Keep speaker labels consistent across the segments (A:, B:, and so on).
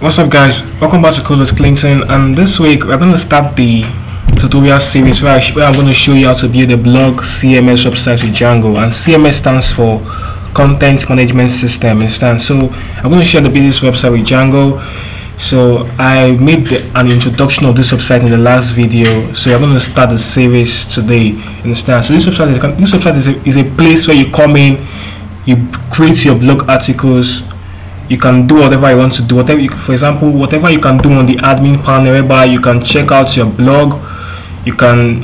A: What's up, guys? Welcome back to Code with Clinton, and this week we're going to start the tutorial series where I'm going to show you how to build a blog CMS website with Django. And CMS stands for Content Management System. So I'm going to show you how to build this website with Django. So I made an introduction of this website in the last video, so I'm going to start the series today. So this website is a place where you come in, you create your blog articles. You can do whatever you want to do. For example, whatever you can do on the admin panel, whereby you can check out your blog, you can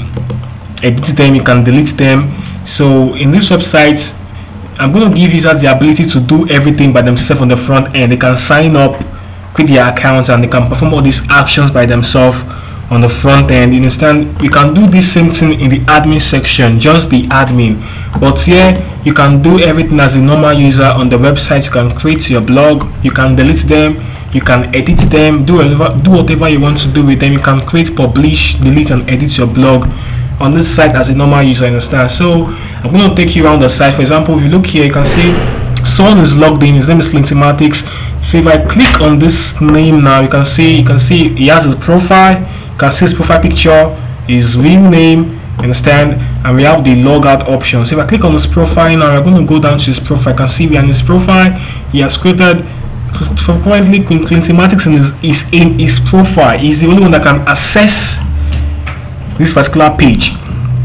A: edit them, you can delete them. So in this website, I'm going to give users the ability to do everything by themselves on the front end. They can sign up, create their accounts, and they can perform all these actions by themselves on the front end. You understand? You can do this same thing in the admin section, just the admin. But here you can do everything as a normal user on the website. You can create your blog, you can delete them, you can edit them, do whatever you want to do with them. You can create, publish, delete, and edit your blog on this site as a normal user. Understand? So I'm going to take you around the site. For example, if you look here, you can see someone is logged in. His name is Clintimatics. So if I click on this name now, you can see he has his profile. You can see his profile picture, his real name. Understand? And we have the logout option. So if I click on his profile now, we're going to go down to his profile. You can see behind his profile, he has created currently Clintimatics is in his profile. He's the only one that can access this particular page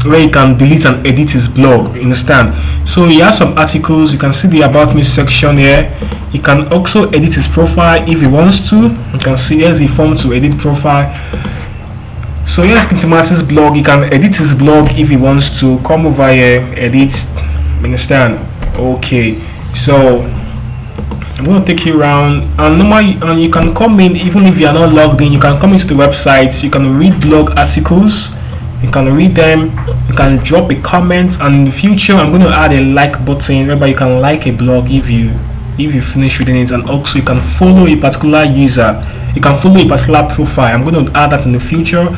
A: where he can delete and edit his blog. Understand? So he has some articles. You can see the about me section here. He can also edit his profile if he wants to. You can see here's the form to edit profile. So here's Clintimatics' blog. He can edit his blog if he wants to. Come over here, edit. Understand? Okay. So I'm going to take you around, and you can come in even if you are not logged in. You can come into the website. You can read blog articles. You can read them. You can drop a comment. And in the future, I'm going to add a like button whereby you can like a blog if you finish reading it, and also you can follow a particular user. You can follow a particular profile. I'm going to add that in the future.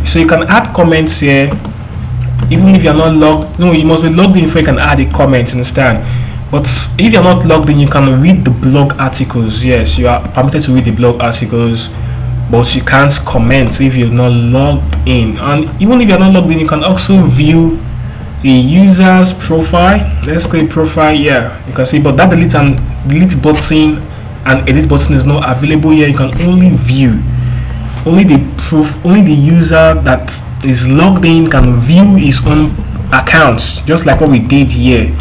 A: So you can add comments here even if you're not logged. No, you must be logged in before you can add a comment. Understand? But if you're not logged in, you can read the blog articles. Yes, you are permitted to read the blog articles, but you can't comment if you're not logged in. And even if you're not logged in, you can also view a user's profile. Let's click profile. Yeah, you can see, but that delete button and edit button is not available here. You can only view. Only the user that is logged in can view his own accounts, just like what we did here.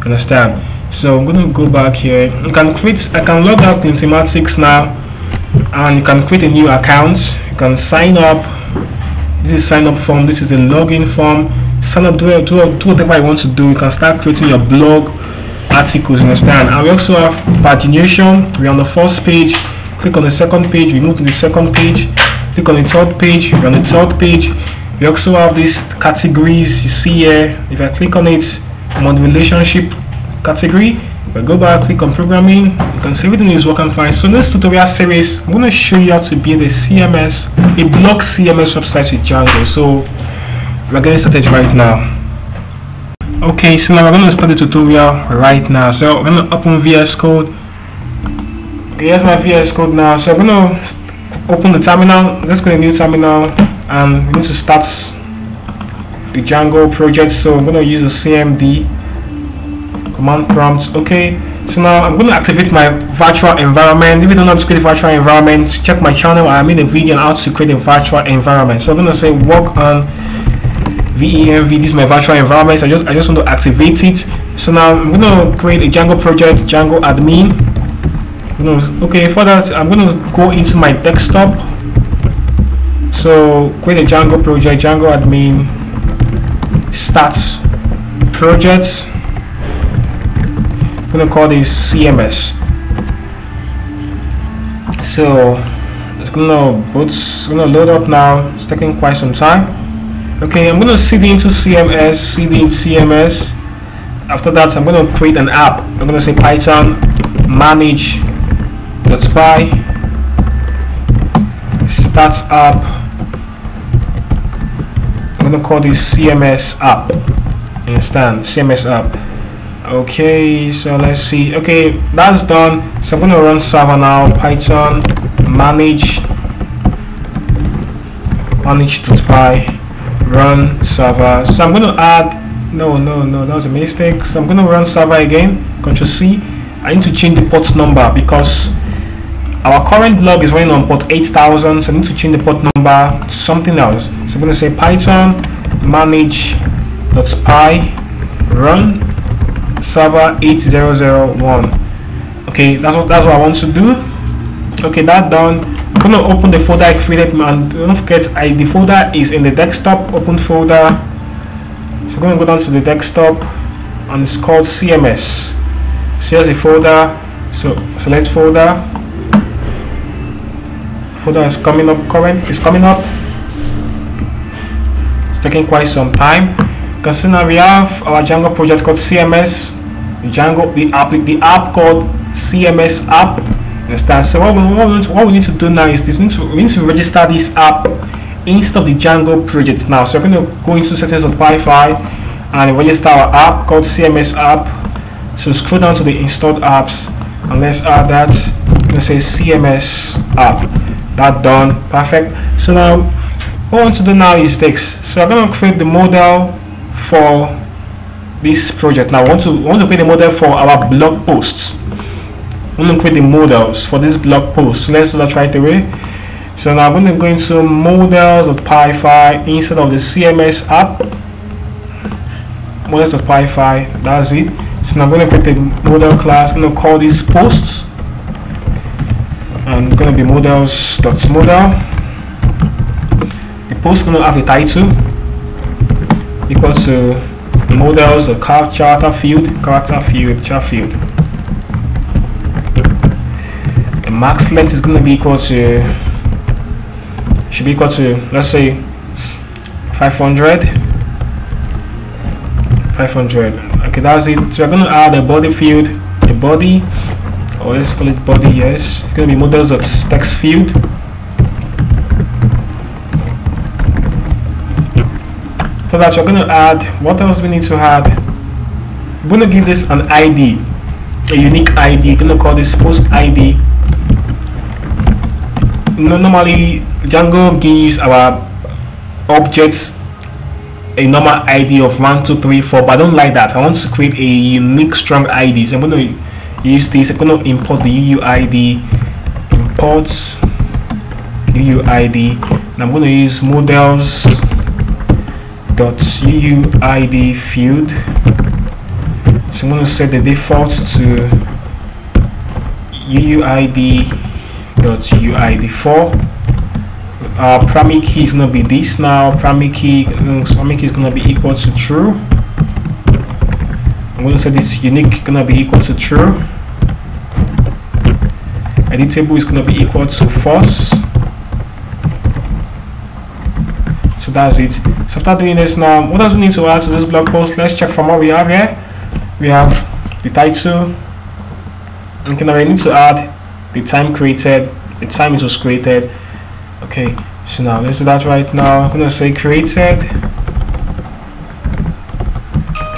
A: Understand? So I'm going to go back here. I can log out Clintimatics now, and you can create a new account. You can sign up. This is sign up form. This is the login form. Sign up, do whatever you want to do. You can start creating your blog articles. Understand? And we also have pagination. We're on the first page. Click on the second page. We move to the second page. Click on the third page. We're on the third page. We also have these categories you see here. If I click on it, I'm on the relationship category. If I go back, click on programming, you can see everything is working fine. So in this tutorial series, I'm going to show you how to build a blog CMS website with Django. So we're getting started right now. Okay, so now we're going to start the tutorial right now. So I'm going to open VS Code. Okay, here's my VS Code now. So I'm going to open the terminal. Let's go to a new terminal, and we need to start the Django project. So I'm going to use the CMD command prompt. Okay, so now I'm going to activate my virtual environment. If you don't know how to create a virtual environment, check my channel. I made a video on how to create a virtual environment. So I'm going to say work on VENV. This is my virtual environment. So I just want to activate it. So now I'm going to create a Django project, Django admin. Okay, for that I'm going to go into my desktop. So create a Django project, Django admin, start project. I'm going to call this CMS. So it's going to load up now. It's taking quite some time. Okay, I'm going to cd into CMS, cd into CMS. After that, I'm going to create an app. I'm going to say Python manage.py start app. I'm going to call this CMS app. Understand? CMS app. Okay, so let's see. Okay, that's done. So I'm going to run server now. Python manage to spy run server. So I'm going to add no, that was a mistake. So I'm going to run server again, Ctrl C. I need to change the port number because our current blog is running on port 8000, so I need to change the port number to something else. So I'm going to say Python manage.spy run server 8001. Okay, that's what I want to do. Okay, that done. I'm going to open the folder I created, and don't forget the folder is in the desktop open folder. So I'm going to go down to the desktop and it's called CMS. So here's the folder. So select folder. Folder is coming up, it's taking quite some time. You can see now we have our Django project called CMS, the app called CMS app. Understand? So what we need to do now is this: we need to register this app instead of the Django project now. So we're going to go into settings of Wi-Fi and register our app called CMS app. So scroll down to the installed apps and let's add that. I'm going to say CMS app. That done, perfect. So now what I want to do now is this. So I'm going to create the model for this project. Now I want to create the model for our blog posts. I'm going to create the models for this blog post. So let's do that right away. So now I'm going to go into models.py instead of the CMS app. Models.py, that's it. So now I'm going to create a model class. I'm going to call this posts. And going to be models.model. The post is going to have a title equal to models or character field. The max length is going to be equal to, should be equal to, let's say 500. Okay, that's it. So we're going to add a body field, a body, or let's call it body. Yes, it's going to be models.text field. So that we're going to add, what else we need to add? We're going to give this an ID, a unique ID. We're going to call this post ID. Normally Django gives our objects a normal ID of 1, 2, 3, 4, but I don't like that. I want to create a unique strong ID. So I'm going to use this. I'm going to import the UUID, import UUID, and I'm going to use models.UUID field. So I'm going to set the default to UUID.UUID4. Primary key is going to be this now. Primary key is going to be equal to true. I'm going to set this unique going to be equal to true. Editable is going to be equal to false. So that's it. So after doing this now, what does we need to add to this blog post? Let's check from what we have here. We have the title. Okay, now we need to add the time created, the time it was created. Okay, so now let's do that right now. I'm going to say created.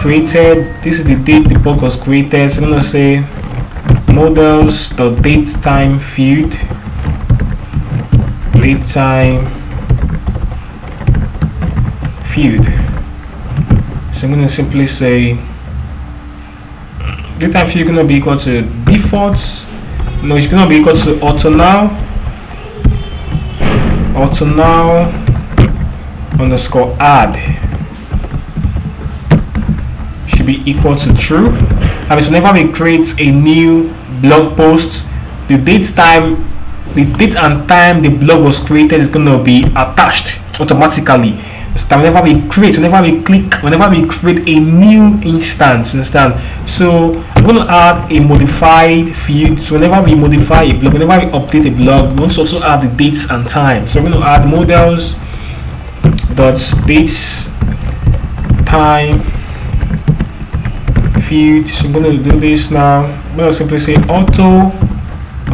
A: This is the date the blog was created. So I'm going to say models.datetime field, datetime field. So I'm going to simply say datetime field is going to be equal to defaults. No, it's going to be equal to auto now underscore add should be equal to true. That means whenever we create a new blog post, the date and time the blog was created is going to be attached automatically. So whenever we create a new instance, understand? So I'm going to add a modified field. So whenever we modify a blog, whenever we update a blog, we want to also add the dates and time. So I'm going to add models.dates time field. So I'm going to do this now. I'm going to simply say auto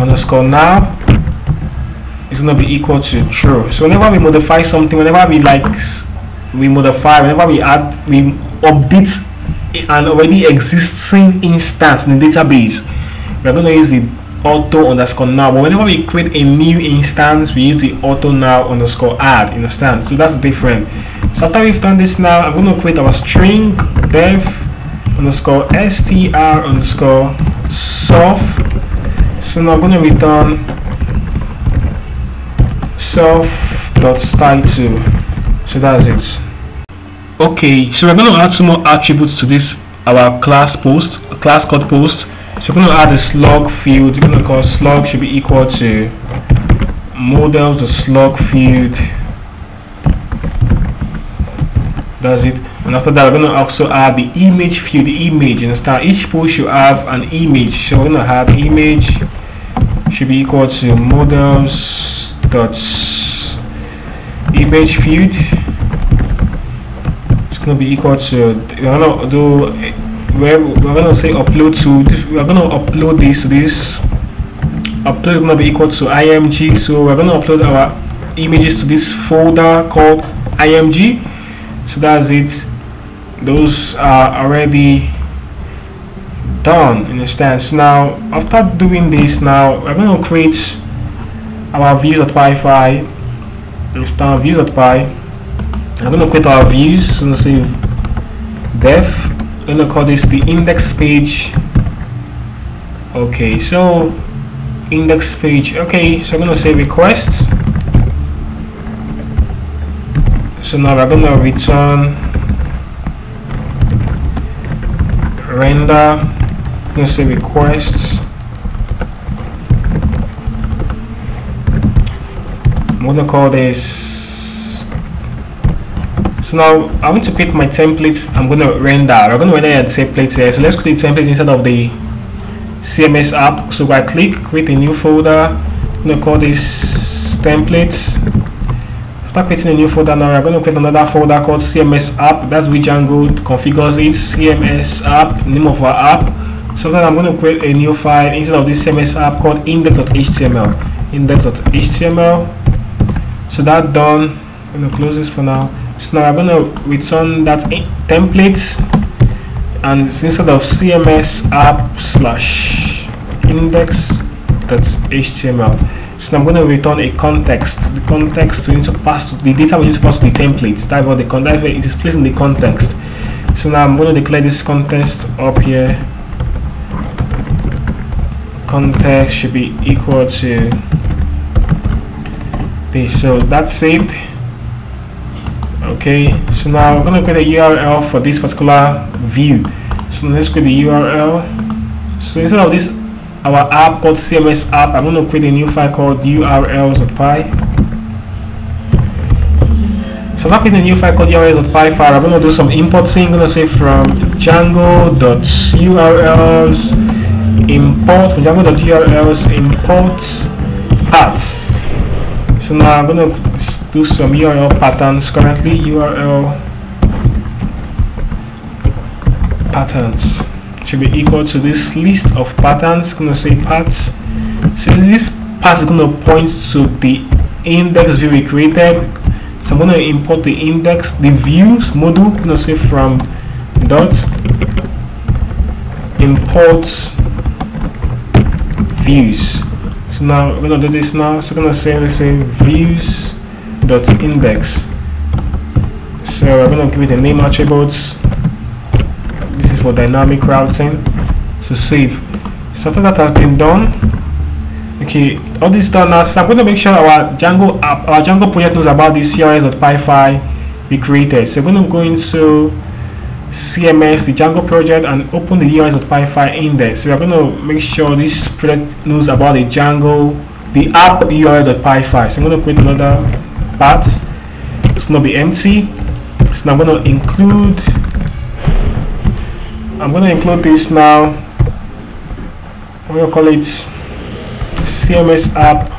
A: underscore now is going to be equal to true. So whenever we modify something, whenever we modify, whenever we update an already existing instance in the database, we're going to use the auto underscore now, but whenever we create a new instance we use the auto now underscore add, you understand? So that's different. So after we've done this now, I'm going to create our string def underscore str underscore self. So now I'm going to return self.title. So that's it. Okay, so we're going to add some more attributes to this our class called post. So we're going to add a slug field. We're going to call slug should be equal to models the slug field. That's it. And after that, we're going to also add the image field, the image. You understand? Each post should have an image. So we're going to have image should be equal to models dot image field. It's going to be equal to, we're going to do, we're going to say upload to this. We're going to upload this to this. Upload is going to be equal to img. So we're going to upload our images to this folder called img. So that's it. Those are already done, understand? So now after doing this, now we're going to create our views.py. Understand? Views.py. I'm going to create our views. So I'm going to say def. I'm going to call this the index page. Okay, so index page. Okay, so I'm going to say request. So now we're going to return render. I'm going to say request. I'm going to call this. So now I want to create my templates. I'm going to render. We're going to render a template here. So let's create templates instead of the CMS app. So I click create a new folder. I'm going to call this templates. After creating a new folder, now we're going to create another folder called CMS app. That's where Django configures it. CMS app, name of our app. So then I'm going to create a new file instead of this CMS app called index.html. Index.html. So that's done. I'm going to close this for now. So now I'm going to return that template, and instead of CMS app / index.html. So I'm going to return a context. The context we need to pass to the data we need to pass to the template. That's what the context it is placed in the context. So now I'm going to declare this context up here. Context should be equal to this. So that's saved. Okay. So now I'm going to create a URL for this particular view. So let's create the URL. So instead of this our app called CMS app, I'm going to create a new file called urls.py. So now creating a new file called urls.py file, I'm going to do some importing. I'm going to say from django.urls import from django.urls import paths. So now I'm going to do some URL patterns. Currently URL patterns should be equal to this list of patterns. I'm going to say paths. So this path is going to point to the index view we created. So I'm going to import the index, the views module. I'm going to say from dot import views. So now we're going to do this now. So I'm going to say let's say views dot index. So we're going to give it a name attribute. This is for dynamic routing. So save. So after that has been done, okay, all this done now. So I'm going to make sure our Django app, our Django project knows about this CRS.py file we created. So I'm going to go into CMS, the Django project, and open the URL.py file index. So we're going to make sure this project knows about the Django, the app URL.py file. So I'm going to create another path. It's going to be empty. So now I'm going to include. I'm going to include this now. I'm going to call it CMS app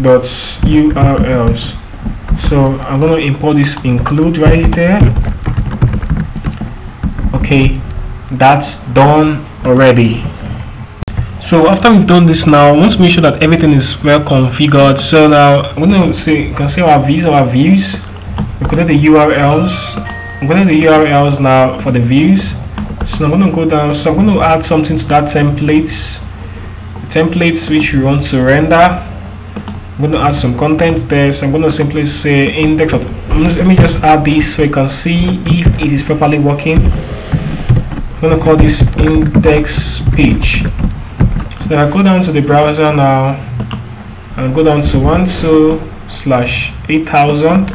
A: dot URLs. So I'm going to import this include right there. Okay, that's done already. So after we've done this now, I want to make sure that everything is well configured. So now I'm going to say, you can see our views. We create the URLs. I'm going to the URLs now for the views. So I'm going to go down. So I'm going to add something to that template. templates which we want to render. I'm going to add some content there, so I'm going to simply say index of, let me just add this so you can see if it is properly working. I'm going to call this index page. So I go down to the browser now and go down to 12/8000,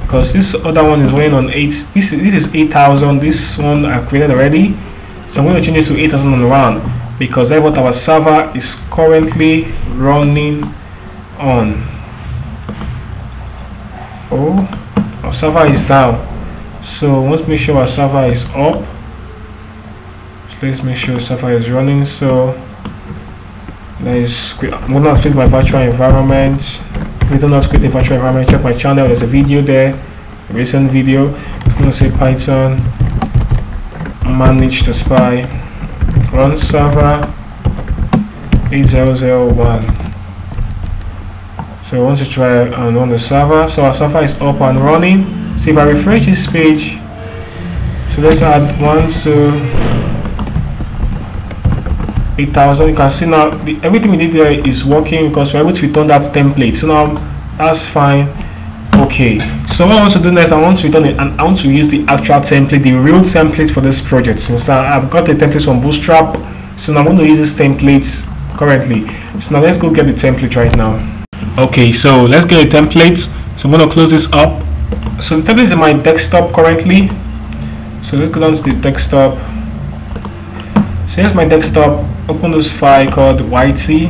A: because this other one is running on 8. This is 8000. This one I created already, so I'm going to change it to 8001 because that's what our server is currently running on. Oh, our server is down, so let's make sure our server is up. So let's make sure the server is running. So I'm going to create my virtual environment. If you don't know how to create a virtual environment, check my channel. There's a video there, a recent video. I'm going to say Python manage to spy run server 8001. So I want to try and run the server. So our server is up and running. So if I refresh this page, so let's add 8000. You can see now everything we did there is working because we're able to return that template. So now that's fine. Okay, so what I want to do next, I want to return it and I want to use the actual template, the real template for this project. So I've got the template from Bootstrap, so now I'm going to use this template currently. So now let's go get the template right now. Okay, so let's get a template. So I'm going to close this up. So the template is in my desktop currently. So let's go down to the desktop. So here's my desktop. Open this file called YT.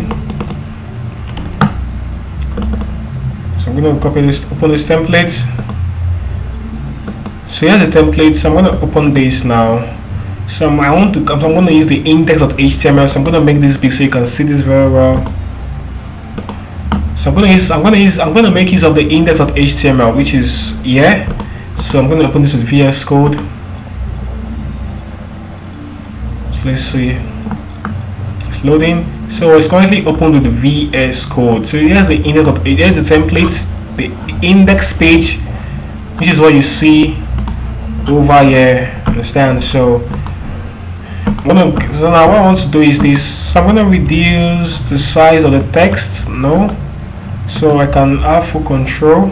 A: So I'm going to copy this, open this template. So here's the template. So I'm going to open this now. So I'm going to use the index.html. So I'm going to make this big so you can see this very well. So I'm going to make use of the index.html, which is here. So I'm going to open this with VS Code. So let's see. It's loading. So it's currently opened with the VS Code. So here's the index of it. Here's the template, the index page, which is what you see over here. Understand? So now what I want to do is this. So I'm going to reduce the size of the text. No. So I can have full control.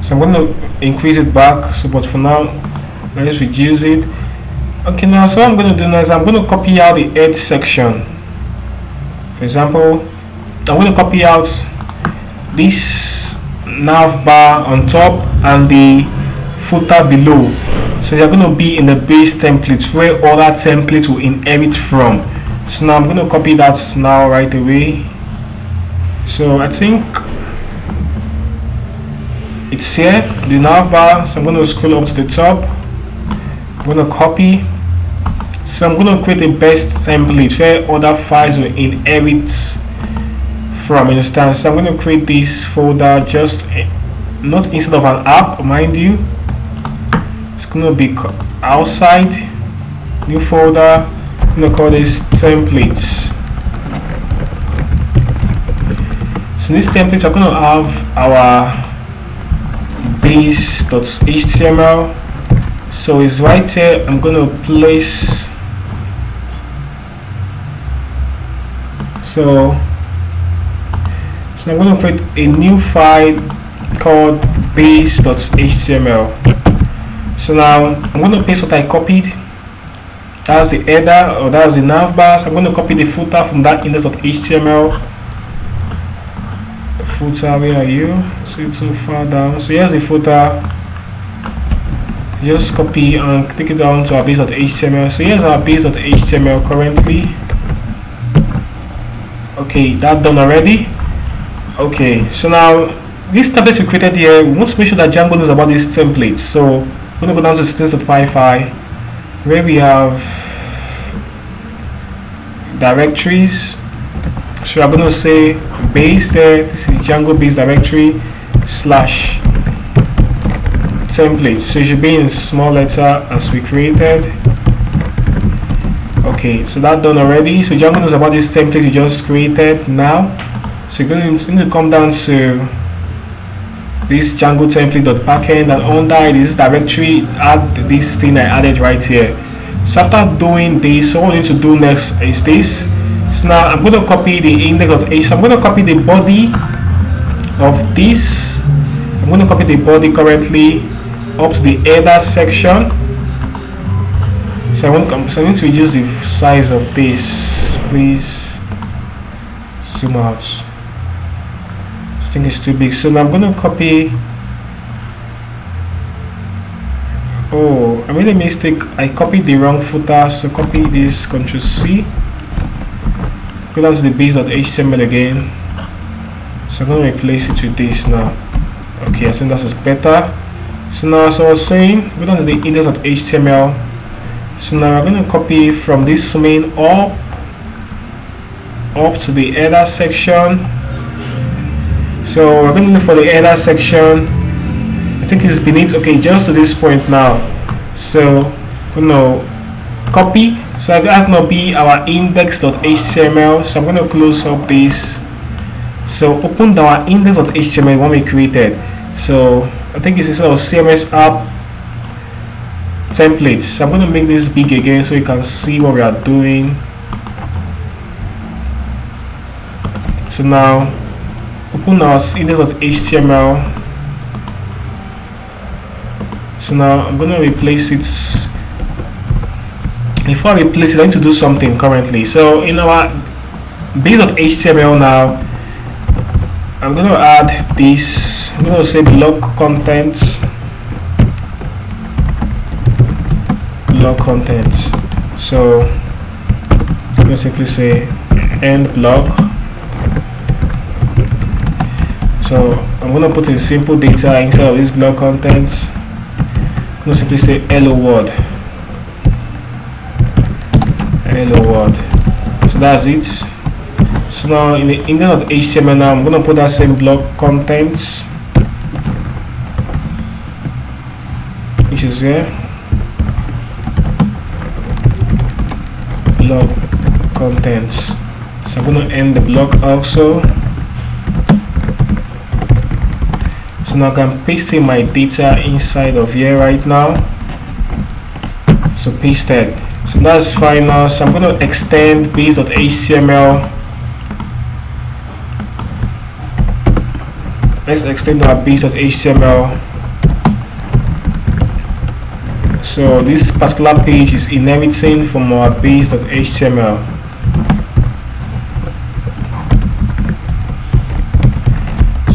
A: So I'm going to increase it back. So but for now, let's reduce it. Okay, now so what I'm going to do now is I'm going to copy out the head section. For example, I'm going to copy out this nav bar on top and the footer below. So they're going to be in the base template where other templates will inherit from. So now I'm going to copy that now right away. So I think it's here, the nav bar. So I'm going to scroll up to the top. I'm going to copy. So I'm going to create a best template where other files will inherit from. Understand? So I'm going to create this folder, just not instead of an app, mind you. It's going to be outside, new folder. I'm going to call this templates. So in this template, we're going to have our base.html. So it's right here. I'm going to place. So I'm going to create a new file called base.html. So now I'm going to paste what I copied. That's the header, or that's the nav bar. So I'm going to copy the footer from that index.html. Footer, where are you? So it's too far down. So here's the footer. Just copy and take it down to our base.html. So here's our base.html currently. Okay, that's done already. Okay, so now this template we created here, we want to make sure that Django knows about these templates. So I'm going to go down to settings.py where we have directories. So I'm going to say base there. This is Django base directory / template. So it should be in small letter as we created. Okay, so that's done already. So Django knows about this template you just created now. So you're going to come down to this Django template.backend, and under this directory add this thing I added right here. So after doing this, so what we need to do next is this. So now I'm going to copy the index.h. So I'm going to copy the body of this. I'm going to copy the body currently up to the header section. So I need to reduce the size of this. Please zoom out. I think it's too big. So now I'm going to copy. Oh, I made a mistake. I copied the wrong footer. So copy this, Ctrl C. Go down to the base.html again. So I'm going to replace it with this now. Okay, I think that is better. So now, as I was saying, go down to the index.html. So now we're going to copy from this main up to the header section. So we're going to look for the header section. I think it's beneath. Okay, just to this point now. So I'm going to copy. So that will be our index.html. So I'm going to close up this. So open our index.html one we created. So I think it's instead of CMS app templates. So I'm going to make this big again so you can see what we are doing. So now open our index.html. So now I'm going to replace it. Before I replace it, I need to do something currently. So in our base.html now, I'm going to add this. I'm going to say blog content. Blog content. So I'm going to simply say end blog. So I'm going to put in simple data instead of this blog content. I'm going to simply say hello world. Hello world. So that's it. So now in the index.html now I'm going to put that same blog content, which is here. Blog content. So I'm going to end the blog also. So now I can paste in my data inside of here right now. So pasted. So that's fine now. So I'm going to extend base.html. Let's extend our base.html. So this particular page is inheriting from our base.html.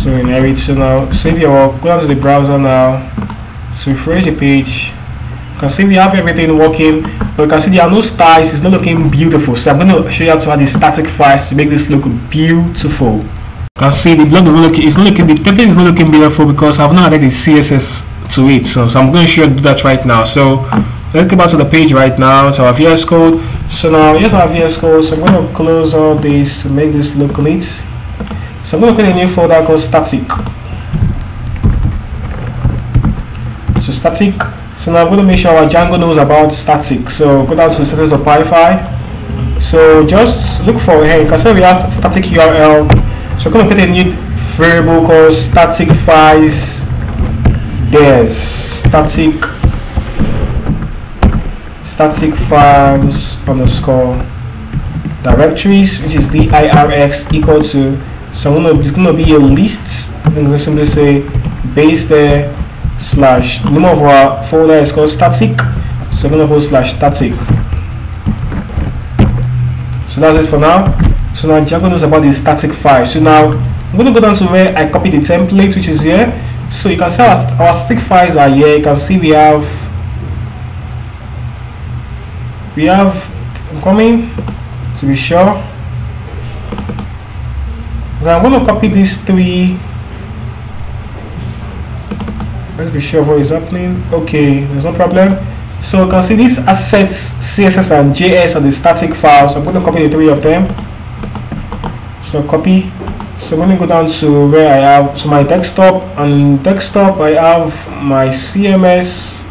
A: So inherit. So now save your work. Go down to the browser now. So refresh the page. You can see we have everything working, but you can see there are no styles. It's not looking beautiful. So I'm going to show you how to add the static files to make this look beautiful. You can see the blog is not looking. The template is not looking beautiful because I've not added the CSS to it. So I'm going to show you how to do that right now. So let's go back to the page right now. So our VS Code. So now here's our VS Code. So I'm going to close all this to make this look neat. So I'm going to create a new folder called static. So static. So now I'm going to make sure our Django knows about static. So go down to the settings.py. So just look for here. You can see we have static URL. So I'm going to create a new variable called static files. There's static files underscore directories, which is dirx equal to. So it's going to be a list. I'm going to simply say base there slash the name of our folder is called static. So I'm going to put slash static. So that's it for now. So now Django knows about the static file. So now I'm going to go down to where I copied the template, which is here. So you can see our static files are here. You can see we have I'm coming to be sure. Now I'm going to copy these three. Let's be sure what is happening. Okay, there's no problem. So you can see these assets CSS and JS are the static files. I'm going to copy the three of them. So copy. So I'm going to go down to where I have to my desktop, and desktop I have my CMS.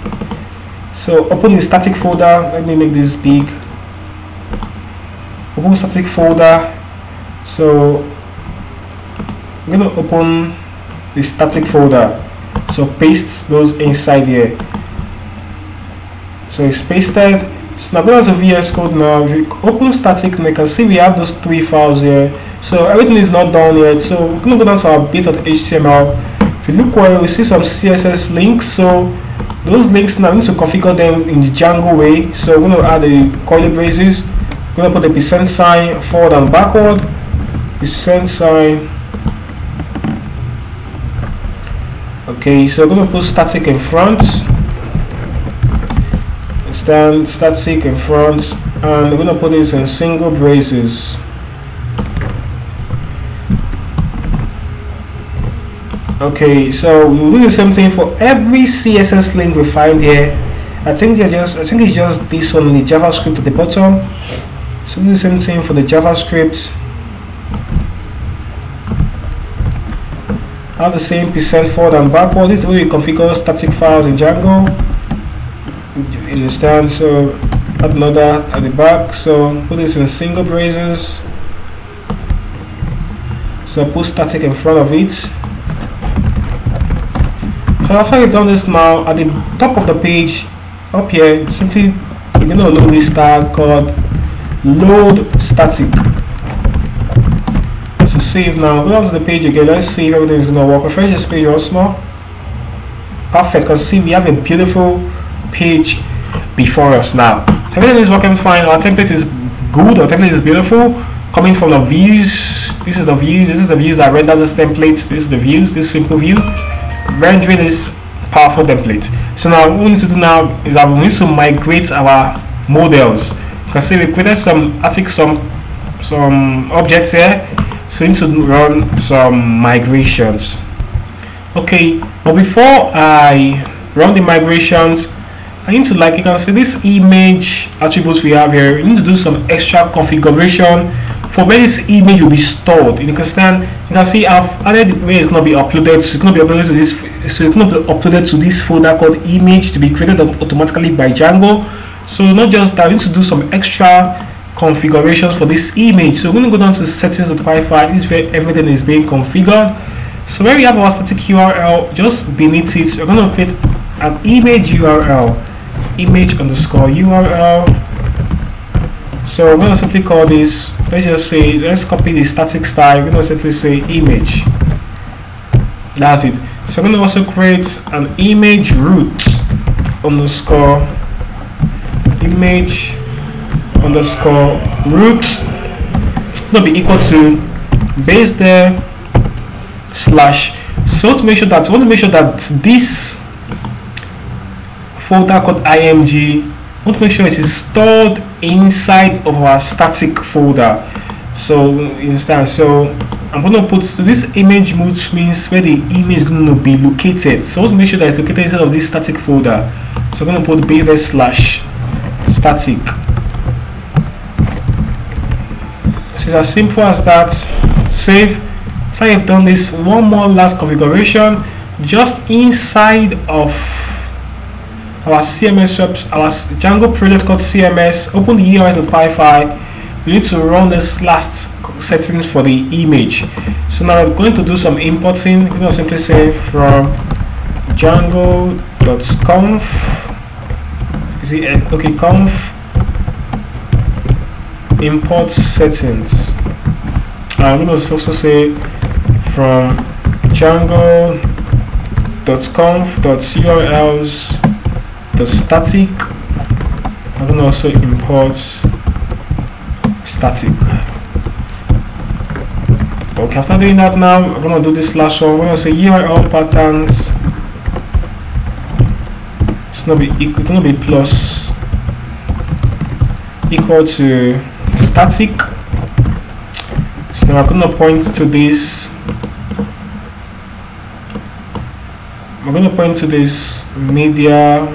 A: So open the static folder. Let me make this big. Open static folder. So I'm going to open the static folder. So paste those inside here. So it's pasted. So now go to VS Code now. If you open static, you can see we have those 3 files here. So everything is not done yet. So we're gonna go down to our bit.html. If you look well, we see some CSS links. So those links now we need to configure them in the Django way. So we're gonna add the curly braces. We're gonna put the percent sign forward and backward. Percent sign. Okay, so we're gonna put static in front. Stand static in front, and we're gonna put this in single braces. Okay, so we'll do the same thing for every CSS link we find here. I think it's just this one, the JavaScript at the bottom. So we'll do the same thing for the JavaScript. Have the same percent forward and backward. This is the way we configure static files in Django. You understand? So add another at the back. So put this in single braces. So put static in front of it. So after you've done this now, at the top of the page, up here, simply you're going to load this tag called load static. So save now. Go down to the page again. Let's see if everything is going to work. Refresh this page once more. Perfect. Because see, we have a beautiful page before us now. So everything is working fine. Our template is good. Our template is beautiful. Coming from the views. This is the views. This is the views that render this template. This is the views. This simple view. Rendering this powerful template. So now what we need to do now is that we need to migrate our models. You can see we created some objects here. So we need to run some migrations. Okay, but before I run the migrations, I need to, like you can see this image attributes we have here, we need to do some extra configuration for where this image will be stored. You can see I've added where it's going to be uploaded. So it's going to be uploaded to this. So it's going to be uploaded to this folder called image to be created automatically by Django. So not just that, we need to do some extra configurations for this image. So we're going to go down to settings.py file. This is where everything is being configured. So where we have our static URL, just beneath it, we're going to create an image URL, image underscore URL. So we're going to simply call this, let's copy the static style. We're going to simply say image. That's it. So we're going to also create an image root underscore image underscore root. It's going to be equal to base there slash. So to make sure that, we want to make sure that this folder called img, we want to make sure it is stored inside of our static folder. So you understand? So I'm going to put this image which means where the image is going to be located. So I want to make sure that it's located inside of this static folder. So I'm going to put base there slash static. So it's as simple as that. Save. After you've done this, one more last configuration just inside of our CMS, our Django project called CMS. Open the URL.py file. We need to run this last settings for the image. So now we're going to do some importing. We're going to simply say from django.conf, conf import settings. I'm going to also say from django.conf.urls.static. I'm going to also import static. Okay, after doing that now, I'm going to do this last one. We're going to say URL patterns. It's going to be plus equal to static. So now I'm going to point to this. I'm going to point to this media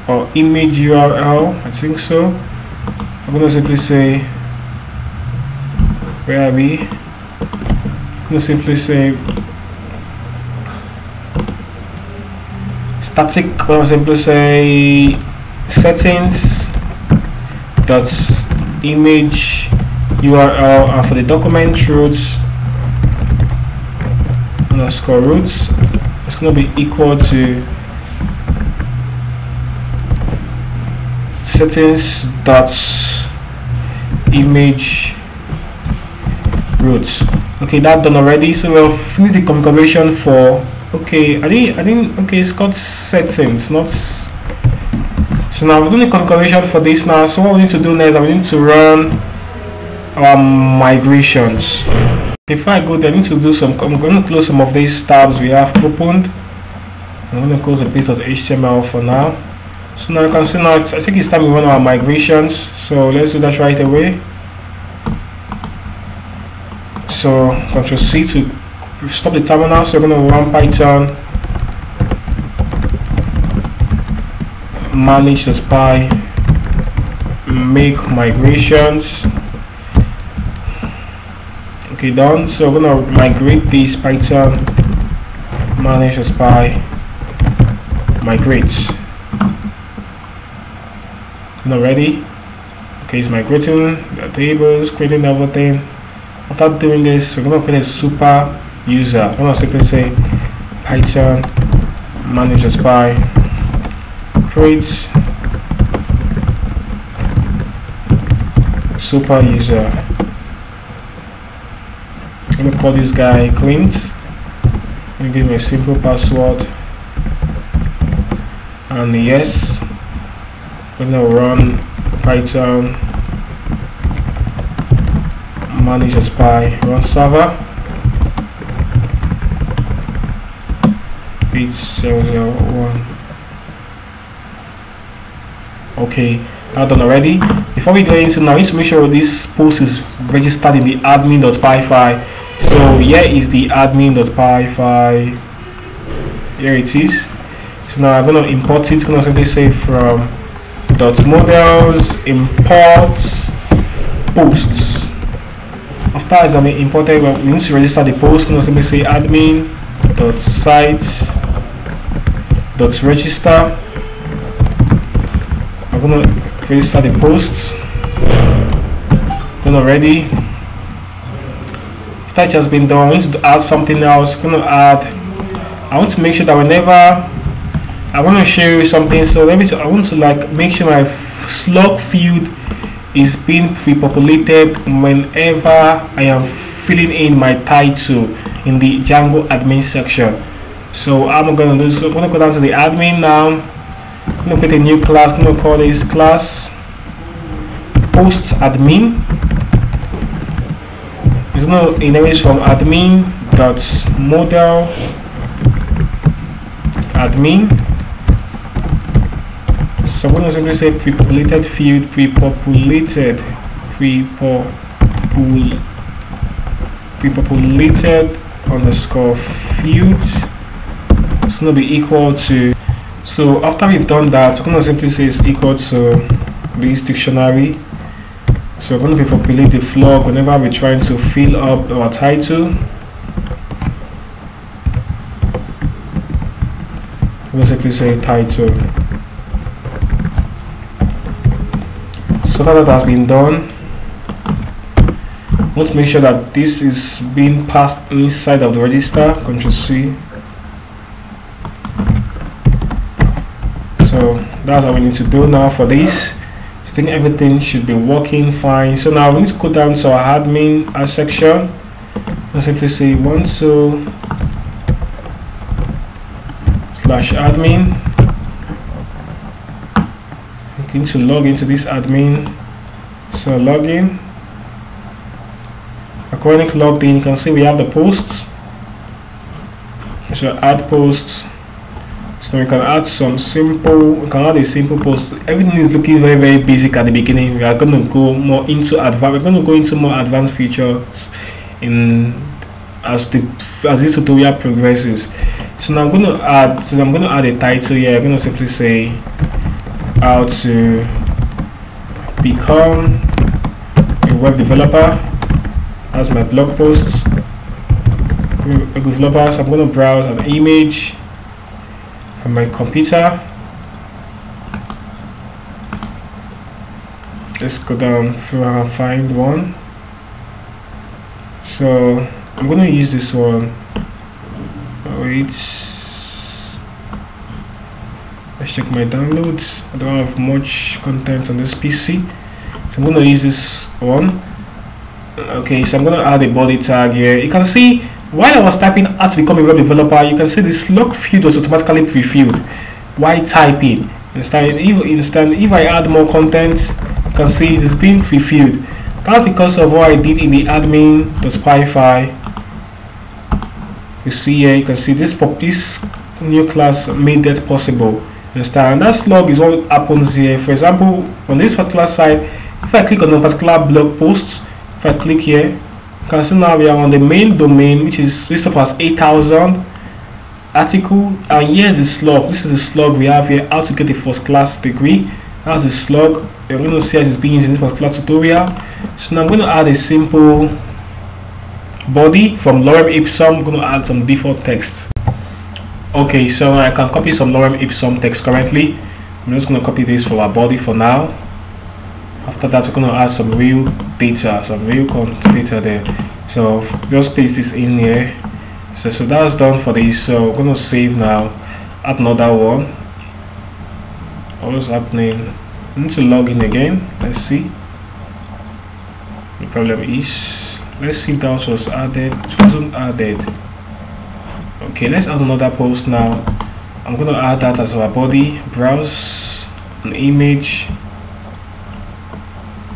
A: or image URL. I think so. I'm going to simply say, where are we? I'm going to simply say static. I'm going to simply say settings dot image URL, and for the document roots underscore roots, it's going to be equal to settings dot image roots. Okay, that's done already. So we'll finish the configuration for, okay, I didn't okay, it's called settings, not. So now we're doing the configuration for this now. So what we need to do next, we need to run our migrations. Before I go there, I need to do some, I'm going to close some of these tabs we have opened. I'm going to close the base.html for now. So now you can see now, I think it's time we run our migrations. So let's do that right away. So Ctrl C to stop the terminal. So we're going to run Python manage the spy make migrations. Okay, done. So we're going to migrate this Python manage the spy migrates. Not ready. Okay, it's migrating the tables, creating everything. After doing this, we're going to create a super user. I'm going to simply say Python manage the spy create super user. I'm going to call this guy Clint. I'm going to give him a simple password. And yes, we're going to run Python manage a spy run server 8001. Okay, now done already. Before we go into now, we need to make sure this post is registered in the admin.py file. So here is the admin.py file. Here it is. So now I'm going to import it. I'm going to simply say from .models import posts. After it's imported, we need to register the post. I'm going to simply say admin.site.register. I'm going to register the post. Done already. After it has been done, I want to add something else. I'm going to add, I want to make sure that whenever I want to show you something, so I want to like make sure my slug field is being pre-populated whenever I am filling in my title in the Django admin section. So I'm going to do, so I'm going to go down to the admin now. I'm going to create a new class. I'm going to call this class post admin. It's going to inherit from admin.model admin. So I'm going to simply say pre-populated field, pre-populated underscore field. It's going to be equal to. So after we've done that, we're going to simply say it's equal to this dictionary. So we're going to pre-populate the flog whenever we're trying to fill up our title. We're going to simply say title. So that has been done. I want to make sure that this is being passed inside of the register. Ctrl C. So that's what we need to do now for this. I think everything should be working fine. So now we need to go down to our admin section. I'll simply say /admin. We need to log into this admin. So login. According to logged in, you can see we have the posts. So add posts. So we can add some simple. We can add a simple post. Everything is looking very, very basic at the beginning. We are going to go more into advanced. We're going to go into more advanced features in as this tutorial progresses. So now I'm going to add. So I'm going to add a title here. I'm going to simply say how to become a web developer. That's my blog post. A developer. So I'm going to browse an image on my computer. Let's go down through and find one. So I'm going to use this one. Wait. Let's let's check my downloads. I don't have much content on this PC, so I'm going to use this one. Okay, so I'm going to add a body tag here. You can see while I was typing how to become a web developer, you can see the slug field was automatically pre-filled while typing. If I add more content, you can see it is being pre-filled. That's because of what I did in the admin.py file. You see here, you can see this new class made that possible. Understand? And that slug is what happens here. For example, on this particular site, if I click on a particular blog post, if I click here, you can see now we are on the main domain, which is listed as 8,000 article, and here's the slug. This is the slug we have here, how to get a first class degree. That's the slug you're going to see as it's being used in this particular tutorial. So now I'm going to add a simple body from lorem ipsum. I'm going to add some default text. Okay, so I can copy some lorem ipsum text currently. I'm just going to copy this for our body for now. After that, we're going to add some real data, some real data there. So just paste this in here. So that's done for this. So we're going to save now. Add another one. What's happening? I need to log in again. Let's see. The problem is, let's see if that was added. It wasn't added. Okay, let's add another post now. I'm going to add that as our body. Browse an image.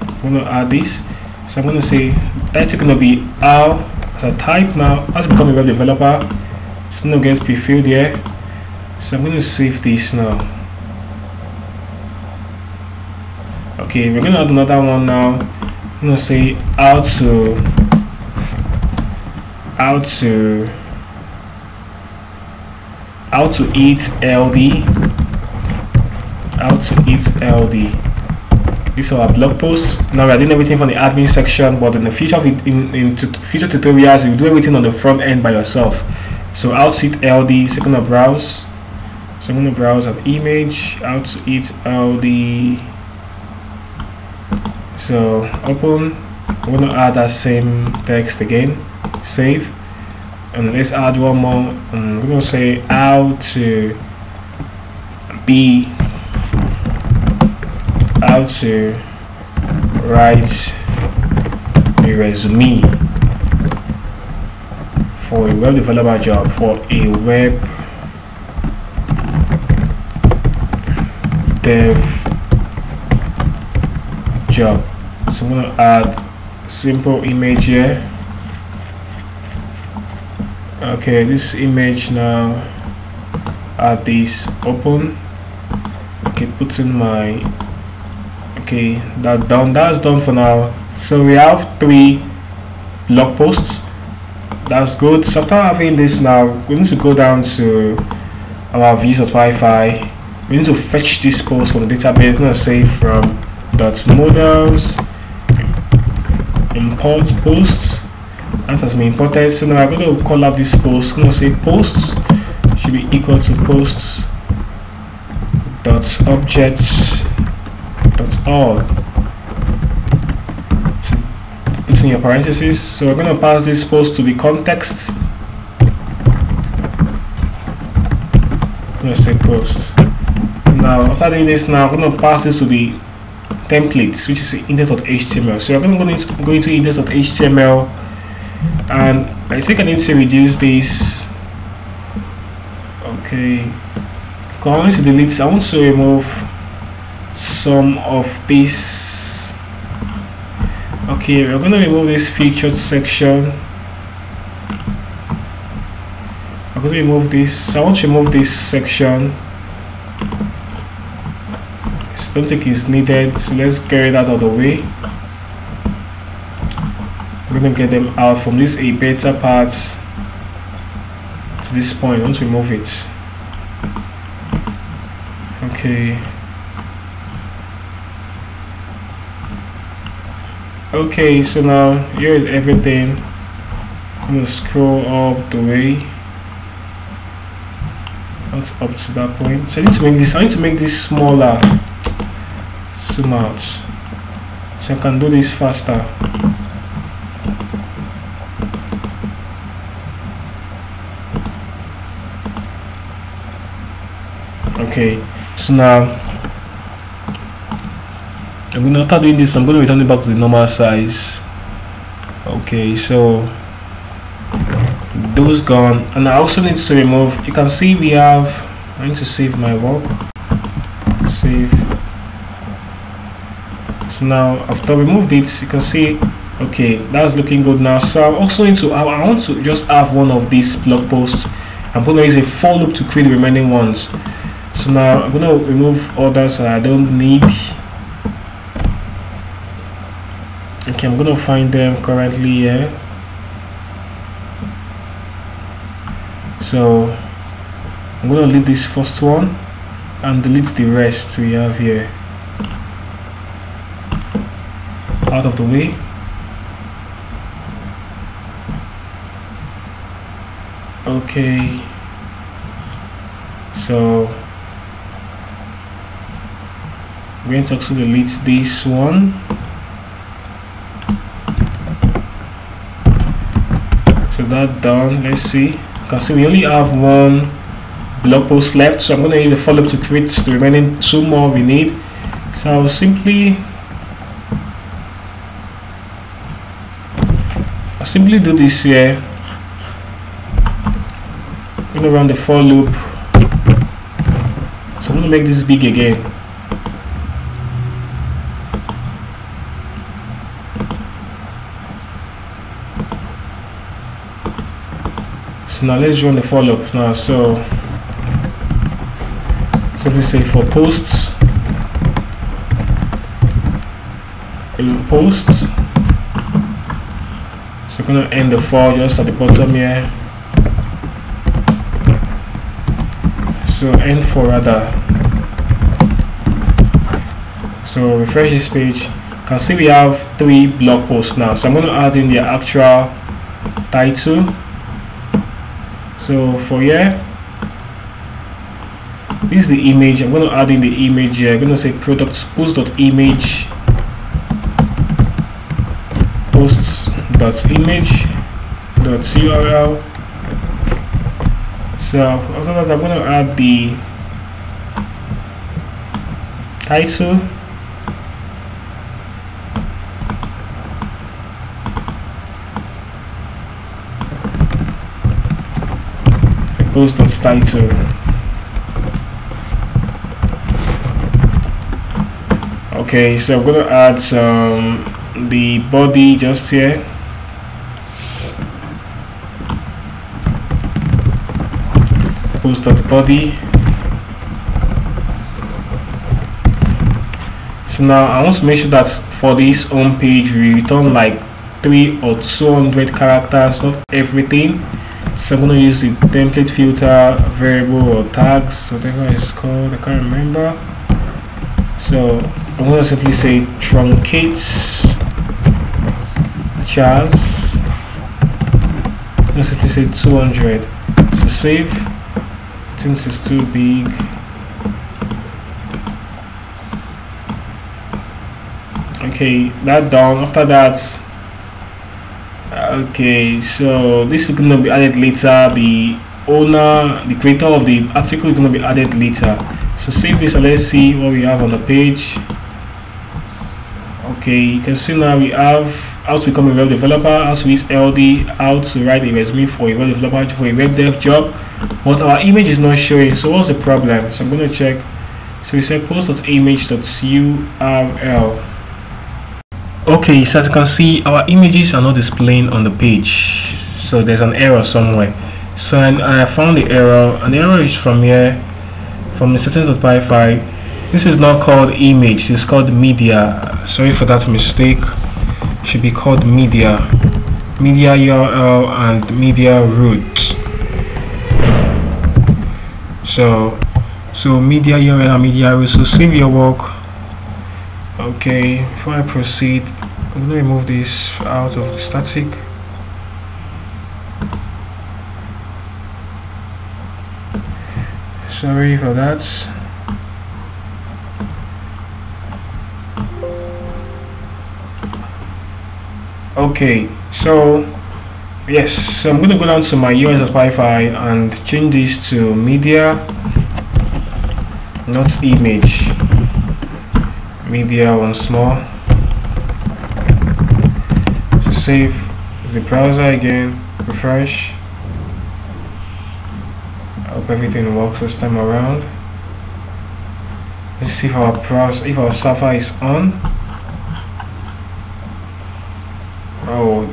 A: I'm going to add this. So I'm going to say that's going to be how as I type now. As I become a web developer, it's going to get pre-filled here. So I'm going to save this now. Okay, we're going to add another one now. I'm going to say how to eat LD. How to eat LD. This is our blog post. Now we are doing everything from the admin section, but in the future future tutorials, you do everything on the front end by yourself. So how to eat LD. So I'm going to browse. So I'm going to browse an image. How to eat LD. So open. I'm going to add that same text again. Save. And let's add one more. I'm going to say how to write a resume for a web developer job, for a web dev job. So I'm going to add a simple image here. Okay, this image now, add this, open. Okay, put in my, okay, that's done for now. So we have 3 blog posts. That's good. So after having this now, we need to go down to our views.py file. We need to fetch this post from the database. I'm going to say from .models import posts. That has been imported. So now I'm going to call up this post. I'm going to say posts should be equal to posts dot objects dot all. So put in your parentheses. So we're going to pass this post to the context. I'm going to say post. Now after doing this, now I'm going to pass this to the templates, which is index.html. So we're going to go into index.html, and I think I need to reduce this. Okay, I want to delete. I want to remove some of this. Okay, we're going to remove this featured section. I'm going to remove this. I want to remove this section. I don't think it's needed, so let's get it out of the way. I'm going to get them out from this a beta part to this point. I want to remove it. Okay. Okay, so now here is everything. I'm going to scroll up the way. Not up to that point. So I need to make this smaller. Zoom out so I can do this faster. Okay, So now I'm gonna, after doing this, I'm going to return it back to the normal size. Okay, so those gone, and I also need to remove. You can see we have. I need to save my work. Save. So now after removed it, you can see. Okay, that's looking good now. So I also need to. I want to just have one of these blog posts. I'm going to use a for loop to create the remaining ones. So now I'm going to remove others that I don't need. Okay, I'm going to find them currently here. So I'm going to delete this first one and delete the rest we have here out of the way. Okay, so I'm going to also delete this one. So that done. Let's see. You can see we only have one blog post left, so I'm going to use the for loop to create the remaining two more we need. So I'll simply do this here. I'm going to run the for loop. So I'm going to make this big again. So now let's run the for loop now. So simply say for posts, posts. So I'm going to end the for just at the bottom here. So end for rather. So refresh this page. You can see we have 3 blog posts now. So I'm going to add in the actual title. So for here, this is the image. I'm going to add in the image here. I'm going to say products post.image posts.image.url. So after that, I'm going to add the title. Post.title. Okay, so I'm going to add the body just here. Post.body. So now I want to make sure that for this home page we return like 300 or 200 characters, not everything. So I'm going to use the template filter variable or tags, whatever it's called, I can't remember. So I'm going to simply say truncates chars. I'm going to simply say 200. So save. Since it's too big. Okay, that done. After that, okay, so this is going to be added later. The owner, the creator of the article is going to be added later. So save this and let's see what we have on the page. Okay, you can see now we have how to become a web developer, how to use LD, how to write a resume for a web developer for a web dev job. But our image is not showing, so what's the problem? So I'm going to check. So we said post.image.url. Okay, so as you can see, our images are not displaying on the page, so there's an error somewhere. So I found the error, and the error is from here, from the settings.py file. This is not called image, it's called media. Sorry for that mistake. It should be called media URL and media root. So media URL and media root. So save your work. Okay, before I proceed, I'm going to remove this out of the static. Sorry for that. Okay, so yes, so I'm going to go down to my US.py file and change this to media not image. Media once more. So save the browser again, refresh. I hope everything works this time around. Let's see if our browser, if our server is on. Oh,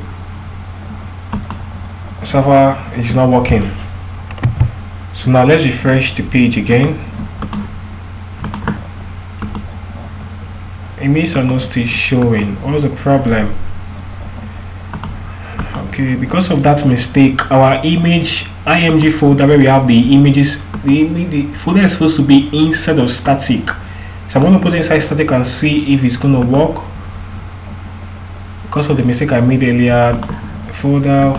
A: server is not working. So now let's refresh the page again. Images are not still showing. What is the problem? Okay, because of that mistake, our image img folder where we have the images, the folder is supposed to be inside of static. So I'm going to put inside static and see if it's going to work. Because of the mistake I made earlier, folder.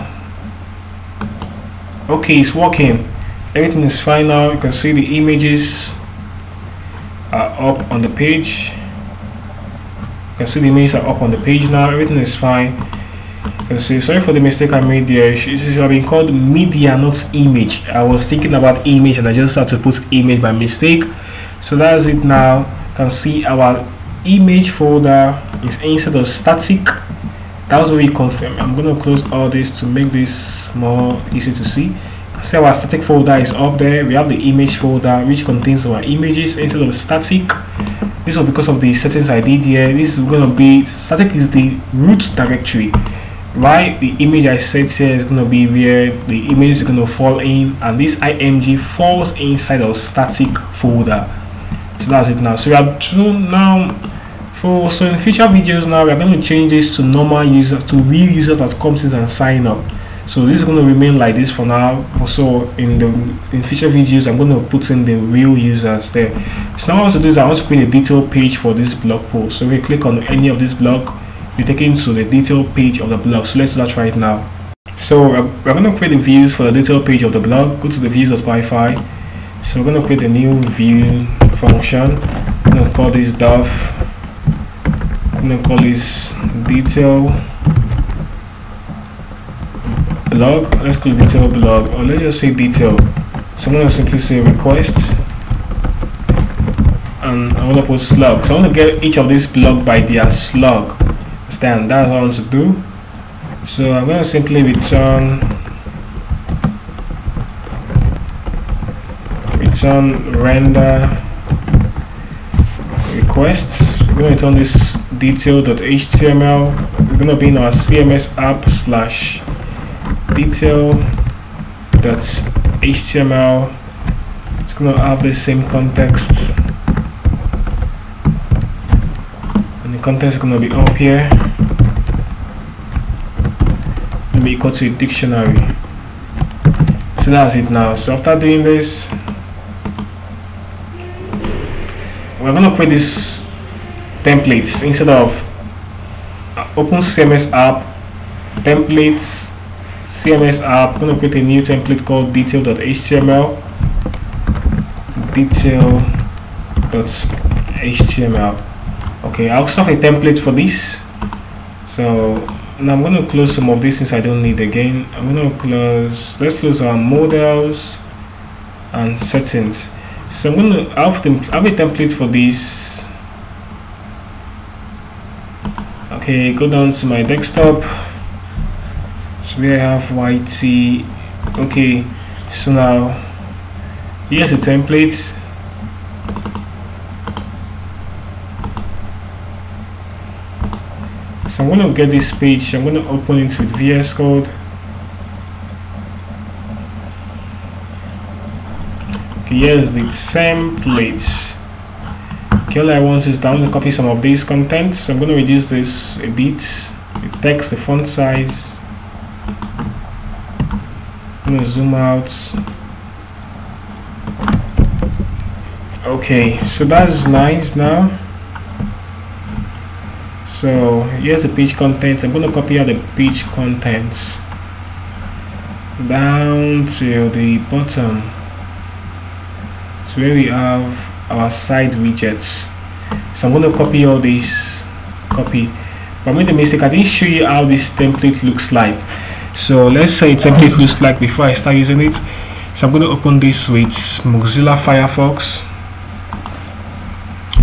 A: Okay, it's working. Everything is fine now. You can see the images are up on the page. You can see the images are up on the page now. Everything is fine. You can see, sorry for the mistake I made there. It should have been called media, not image. I was thinking about image and I just had to put image by mistake. So that's it now. You can see our image folder is inside of static. That's what we confirm. I'm going to close all this to make this more easy to see. So our static folder is up there. We have the image folder which contains our images instead of static. This was because of the settings I did here. This is going to be static is the root directory. Right, the image I set here is going to be where the image is going to fall in, and this img falls inside of static folder. So that's it now. So we are true now. So in future videos now we are going to change this to normal users, to real users that comes in and sign up. So this is going to remain like this for now. Also in future videos I'm going to put in the real users there. So now what I want to do is I want to create a detail page for this blog post. So we click on any of this blog, be taken to the detail page of the blog. So let's do that right now. So we're going to create the views for the detail page of the blog. Go to the views.wi-fi. So we're going to create a new view function. I'm going to call this dov. I'm going to call this detail blog. Let's call it detail blog, or let's just say detail. So I'm going to simply say request, and I'm going to put slug. So I want to get each of these blog by their slug. That's what I want to do. So I'm going to simply return render requests. We're going to return this detail.html. We're going to be in our CMS app / detail.html. It's going to have the same context, and the context is going to be up here. Let me equal to a dictionary. So that's it now. So after doing this, we're going to create this templates instead of open CMS app templates. CMS app, I'm going to create a new template called detail.html. Detail.html. Okay, I'll have a template for this. So now I'm going to close some of these things I don't need again. I'm going to close, let's close our models and settings. So I'm going to have a template for this. Okay, go down to my desktop. So we have YT. Okay, so now here's a template. So I'm going to get this page. I'm going to open it with VS Code. Okay, here's the template. Okay, all I want is down to copy some of these contents. So I'm going to reduce this a bit. The text, the font size. I'm going to zoom out. Okay, so that's nice now. So here's the page contents. I'm going to copy out the page contents down to the bottom, so where we have our side widgets. So I'm going to copy all these. Copy. But I made a mistake. I didn't show you how this template looks like. So let's say a template looks like before I start using it. So I'm going to open this with Mozilla Firefox.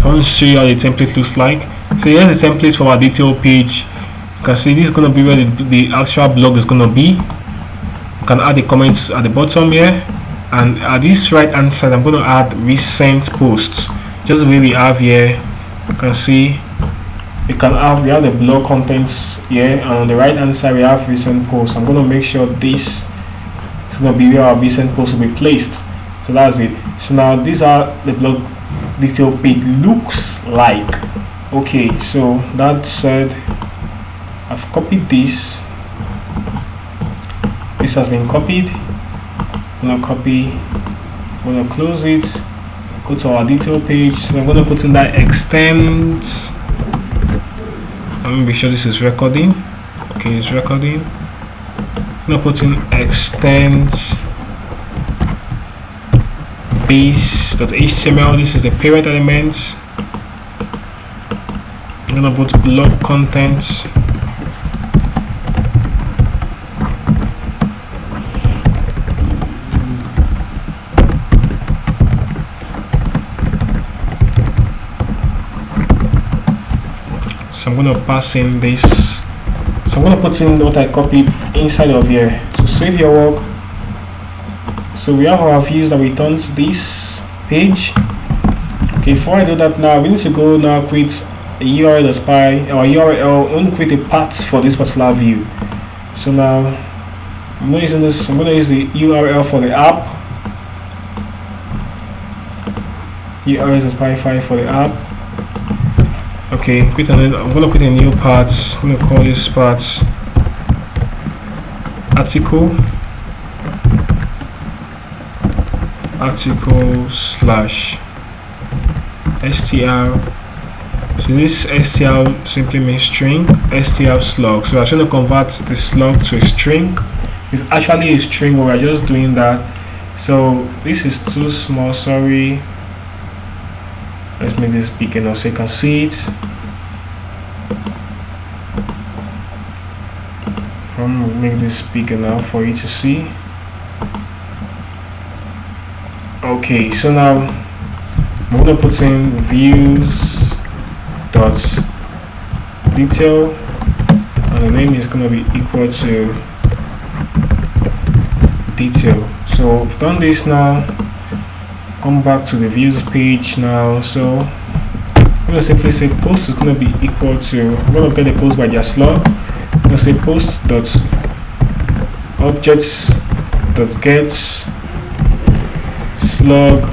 A: I want to show you how the template looks like. So here's the template for our detail page. You can see this is going to be where the actual blog is going to be. You can add the comments at the bottom here, and at this right hand side I'm going to add recent posts, just the way we have here. You can see we have the blog contents here, and on the right hand side we have recent posts. I'm going to make sure this is going to be where our recent posts will be placed. So that's it. So now these are the blog detail page looks like. Okay, so that said, I've copied this. This has been copied. I'm going to close it, go to our detail page. So I'm going to put in that extend. Let me be sure this is recording. Okay, it's recording. I'm going to put in extend base.html. This is the parent element. I'm going to put blog contents. So I'm going to pass in this. So I'm going to put in what I copied inside of here. So save your work. So we have our views that returns this page. Okay, before I do that now, we need to go now create a URL.py or URL. I want to create a path for this particular view. So now I'm going to use the URL for the app. URL.py file for the app. Okay, I'm going to create a new part. I'm going to call this part article slash str. So this str simply means string, str slug. So I'm going to convert the slug to a string. It's actually a string, but we're just doing that. So this is too small, sorry. Let's make this big enough so you can see it. I'm going to make this big enough for you to see. Okay, so now I'm going to put in views dot detail, and the name is going to be equal to detail. So I've done this now. Come back to the views page now. So I'm going to simply say post is going to be equal to, I'm going to get the post by their slug. I'm going to say post dot objects dot get slug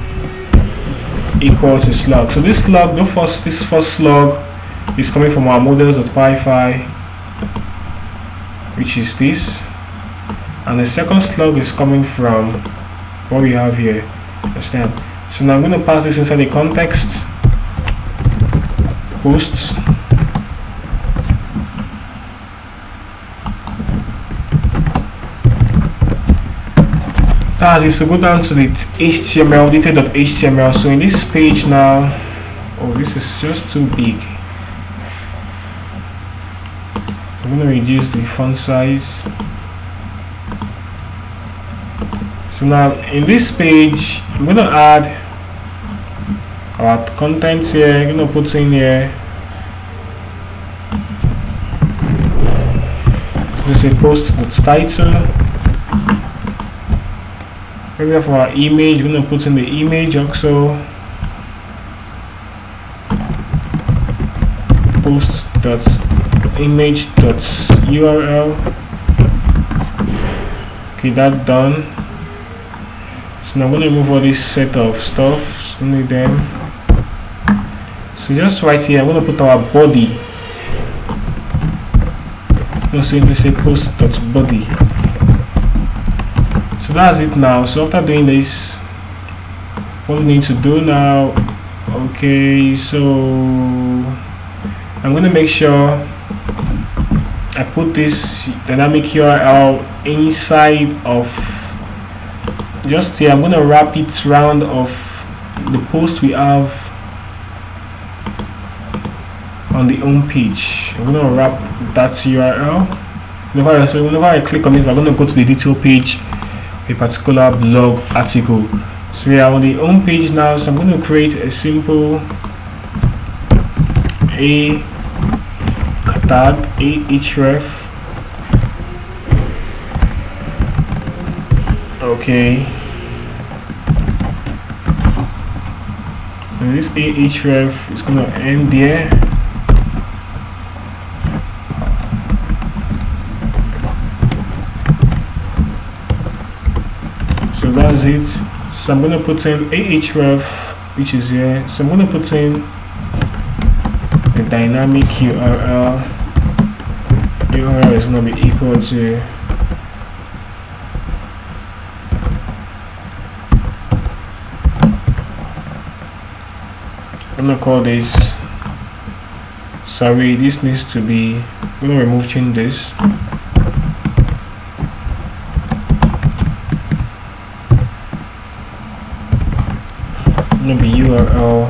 A: equal to slug. So this slug, this first slug is coming from our models.py file, which is this, and the second slug is coming from what we have here. Understand? So now I'm going to pass this inside the context posts. That's it. So go down to the HTML, detail.html. So in this page now, oh, this is just too big. I'm going to reduce the font size. So now in this page, I'm going to add our contents here. I'm going to put in here. Let's say post title. Area for our image, we're going to put in the image also. Post.image.url. Okay, that's done. So now I'm going to remove all this set of stuff. Only them. So just right here, I'm going to put our body. I'm going to simply say post.body. So that's it now. So after doing this, what we need to do now, okay, so I'm going to make sure I put this dynamic URL inside of just here. I'm going to wrap it round of the post we have on the home page. I'm going to wrap that URL. Whenever I click on it, I'm going to go to the detail page, a particular blog article. So we are on the home page now. So I'm going to create a simple a tag href. Okay, and this ahref is going to end there. So that's it. So I'm going to put in ahref, which is here. So I'm going to put in the dynamic URL. URL is going to be equal to I'm going to call this, sorry, this needs to be, I'm going to change this. It's going to be URL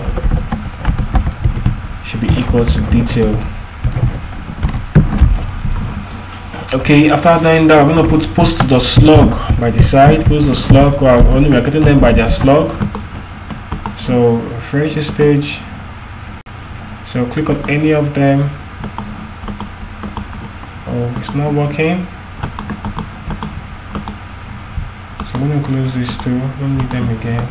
A: should be equal to detail. Okay, after doing that, we're going to put post.slug by the side. Post.slug, well, only we're getting them by their slug. So refresh this page. So click on any of them. Oh, it's not working. So I'm going to close these two. Don't need them again.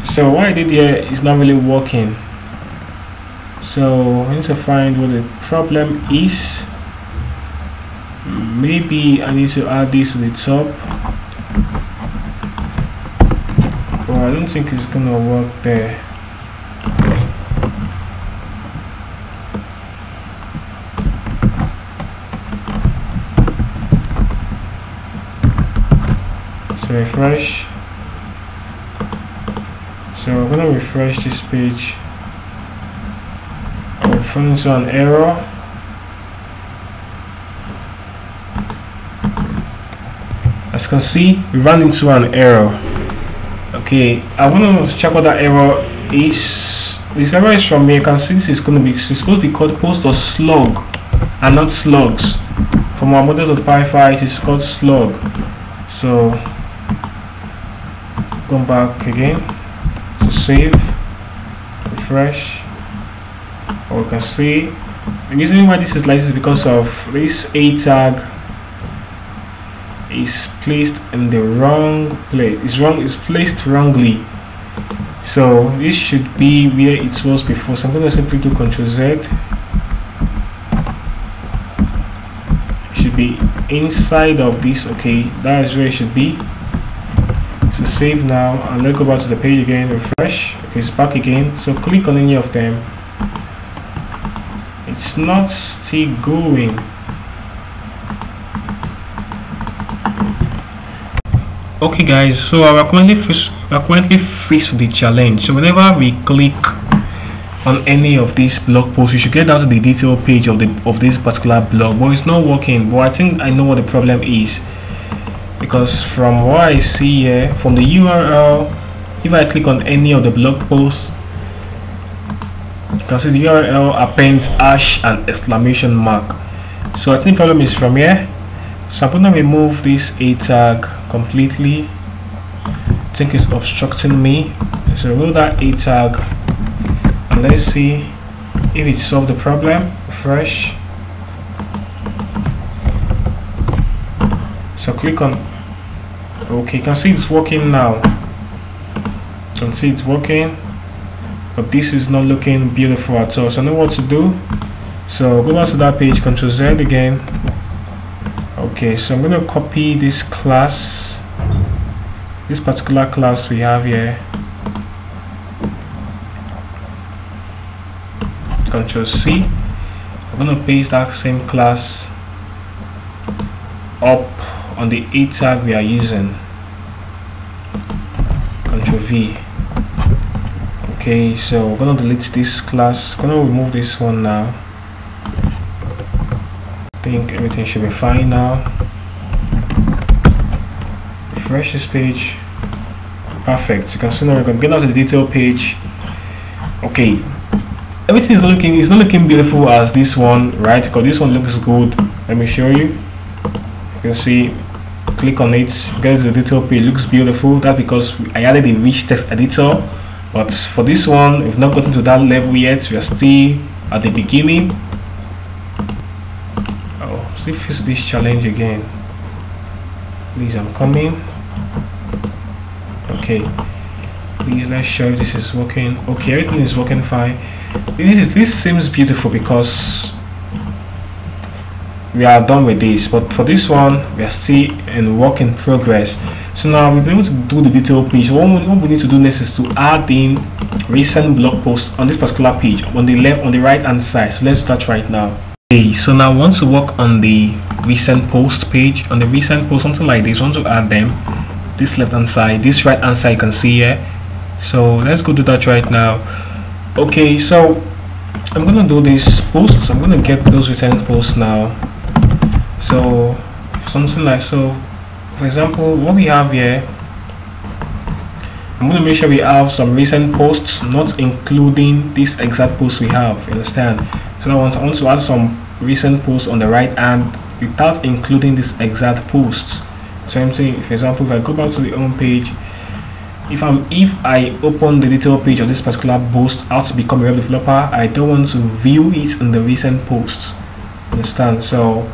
A: So what I did here is not really working. So I need to find what the problem is. Maybe I need to add this to the top. Well, I don't think it's gonna work there. So refresh. So I'm gonna refresh this page. I'll fall into an error. As you can see, we ran into an error. Okay, I want to check what that error is. This error is from me. You can see this is going to be, it's supposed to be called post.slug and not slugs. From our models.py, it is called slug. So go back again to save, refresh. Or you can see the reason why this is like this is because of this a tag is placed in the wrong place. It's placed wrongly. So this should be where it was before. So I'm going to simply do Ctrl Z. It should be inside of this. Okay, that is where it should be. So save now, and let's go back to the page again. Refresh. Okay, it's back again. So click on any of them. It's not still going. Okay guys, so we're currently faced with the challenge. So whenever we click on any of these blog posts, you should get down to the detail page of this particular blog, but it's not working. But I think I know what the problem is, because from what I see here, from the URL, if I click on any of the blog posts, you can see the URL appends hash and exclamation mark. So I think the problem is from here. So I'm going to remove this a tag completely. I think it's obstructing me. So remove that a tag, and let's see if it solved the problem. Refresh. So click on, okay, you can see it's working now. You can see it's working, but this is not looking beautiful at all. So I know what to do. So go back to that page, Ctrl Z again. Okay, so I'm going to copy this class, this particular class we have here. Ctrl C. I'm going to paste that same class up on the a tag we are using. Ctrl V. Okay, so we're going to delete this class. I'm going to remove this one now. I think everything should be fine now. Refresh this page. Perfect. You can see now we can get out to the detail page. Okay, everything is not looking beautiful as this one, right? Because this one looks good. Let me show you. You can see, click on it, get to the detail page. It looks beautiful. That's because I added a rich text editor But for this one, we've not gotten to that level yet. We are still at the beginning. Oh, still face this challenge again. Please, I'm coming. Okay, please, let's show if this is working. Okay, everything is working fine. This seems beautiful because we are done with this, but for this one we are still in work in progress. So now we'll be able to do the detail page. What we need to do next is to add in recent blog posts on this particular page on the right hand side. So let's start right now. Okay, so now I want to work on the recent post page. On the recent post, something like this, I want to add them. This left hand side, this right hand side, you can see here. So let's go do that right now. Okay, so I'm gonna do these posts. I'm gonna get those recent posts now. So something like so, for example, what we have here, I'm going to make sure we have some recent posts, not including this exact post we have. You understand? So I want to add some recent posts on the right hand without including this exact post. So I'm saying, for example, if I go back to the home page, if I open the detail page of this particular post, how to become a web developer, I don't want to view it in the recent post. Understand? So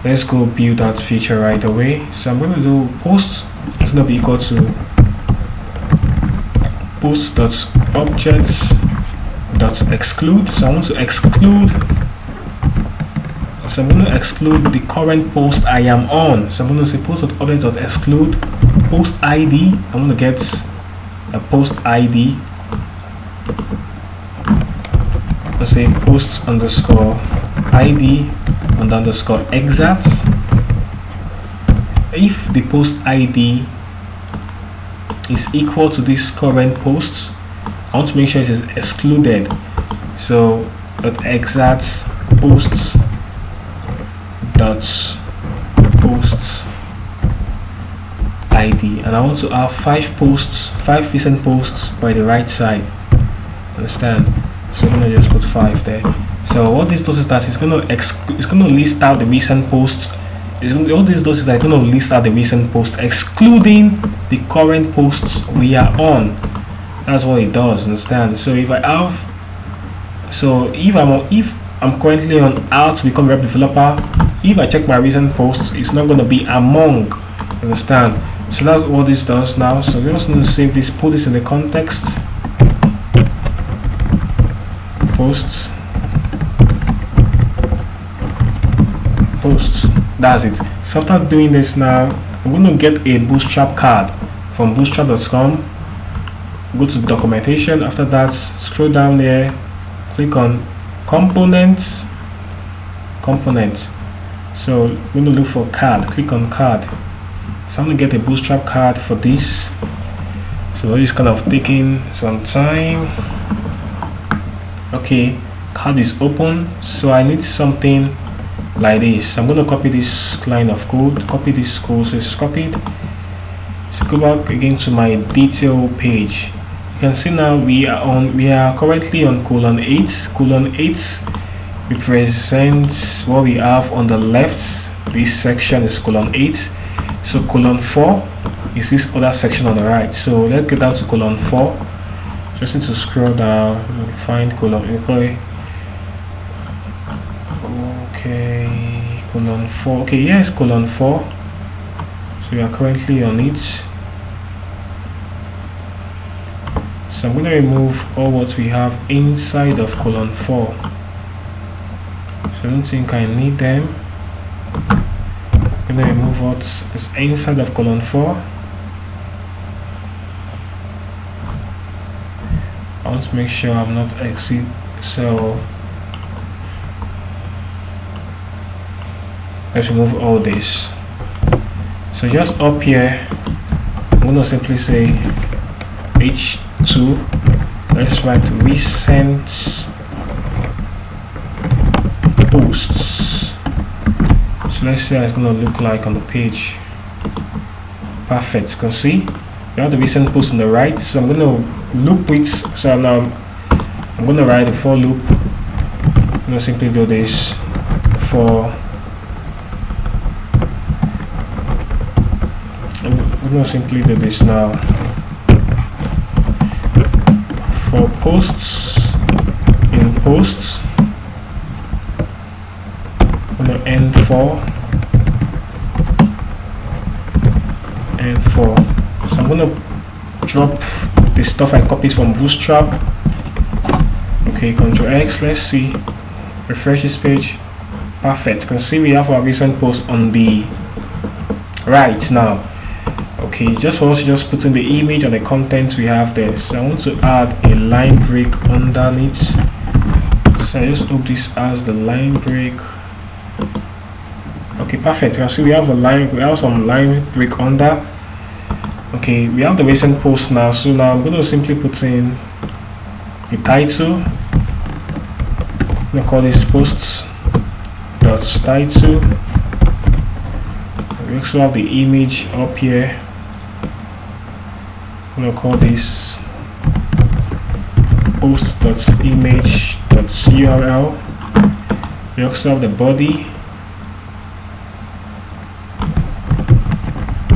A: let's go build that feature right away. So I'm going to do post is going to be equal to post.objects.exclude. So I want to exclude. So I'm going to exclude the current post I am on. So I'm going to say post.objects.exclude post ID. I'm going to get a post ID. Let's say post underscore ID and underscore exacts. If the post ID is equal to this current post, I want to make sure it is excluded. So exacts posts ID, and I want to have 5 recent posts by the right side. Understand? So I'm gonna just put 5 there. So what this does is that it's gonna list out the recent posts. All this does is that it's gonna list out the recent posts, excluding the current posts we are on. That's what it does. Understand? So if I'm currently on how to become a web developer, if I check my recent posts, it's not gonna be among. Understand? So that's what this does now. So we're just gonna save this, put this in the context. Posts. That's it. So after doing this now, I'm going to get a bootstrap card from bootstrap.com. Go to documentation. After that, scroll down there, click on components. So I'm going to look for card. Click on card. So I'm going to get a bootstrap card for this. So it's kind of taking some time. Okay, card is open. So I need something like this. I'm going to copy this line of code, copy this code. So it's copied. So go back again to my detail page. You can see now we are currently on colon 8. Colon 8 represents what we have on the left. This section is colon 8. So colon 4 is this other section on the right. So let's get down to colon 4. Just need to scroll down and find colon. Okay, colon 4. Okay, yes, colon 4. So we are currently on it. So I'm going to remove all what we have inside of colon 4. So I don't think I need them. I'm going to remove what is inside of colon 4. I want to make sure I'm not exit. So let's remove all this. So just up here, I'm going to simply say h2. Let's write recent posts. So let's see how it's going to look like on the page. Perfect. You can see we have the recent post on the right. So I'm going to loop with. So now I'm going to write a for loop. I'm going to simply do this for. I'm going to simply do this now. for posts, in posts, I'm going to end for. So I'm going to drop the stuff I copied from Bootstrap. Okay, Ctrl X, let's see, refresh this page. Perfect. You can see we have our recent post on the right now. Okay, just for us to just put in the image and the content we have there. So I want to add a line break underneath. So I just hope this as the line break. Okay, perfect. You can see we have a line, we have some line break under. Okay, we have the recent post now. So now I'm going to simply put in the title. I'm going to call this posts dot title. We also have the image up here. I'm going to call this post.image.url. We also have the body,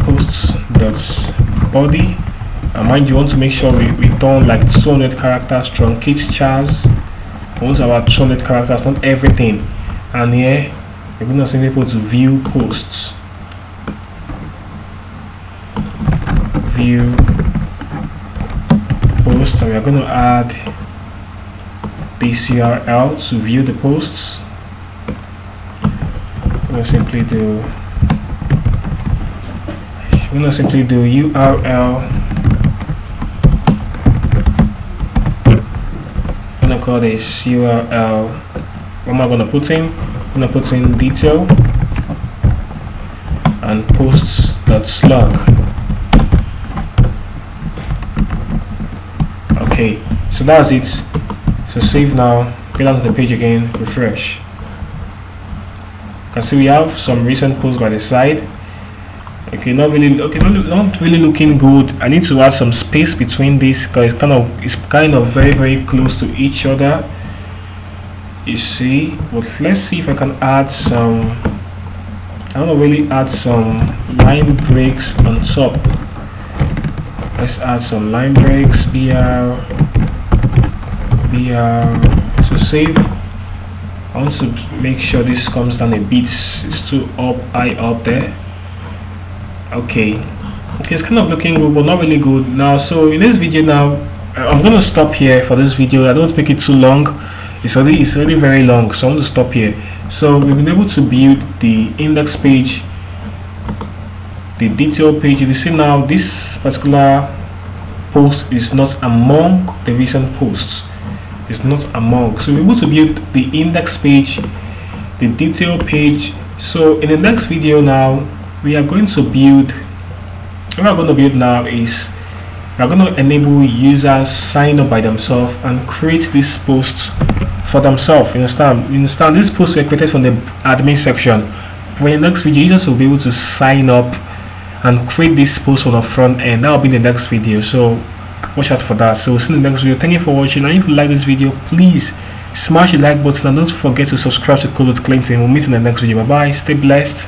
A: posts.body, and mind you, want to make sure we return like 200 characters, truncate chars. We want about 200 characters, not everything. And here we're going to send people to view posts, view post, and we are going to add this URL to view the posts. We're going to simply do URL. I'm going to call this URL. What am I going to put in? I'm going to put in detail and posts.slug. Okay, so that's it. So save now, get onto the page again, refresh. You can see we have some recent posts by the side. Okay, not really looking good. I need to add some space between this because it's kind of very close to each other. You see, but let's see if I can add some. I want to really add some line breaks on top. Let's add some line breaks. BR. So save. I want to make sure this comes down a bit. It's too high up there. Okay, it's kind of looking good but not really good now. So in this video now, I'm going to stop here for this video. I don't want to make it too long. It's already very long, so I want to stop here. So we've been able to build the index page, the detail page. You see now this particular post is not among the recent posts. It's not among. So we're able to build the index page, the detail page. So in the next video now, we are going to build. What we're going to build now is we're going to enable users sign up by themselves and create this post for themselves. You understand? These posts were created from the admin section. For the next video, users will be able to sign up and create this post on the front end. That will be the next video. So watch out for that. So we'll see you in the next video. Thank you for watching. And if you like this video, please smash the like button and don't forget to subscribe to Code with Clinton. We'll meet in the next video. Bye bye. Stay blessed.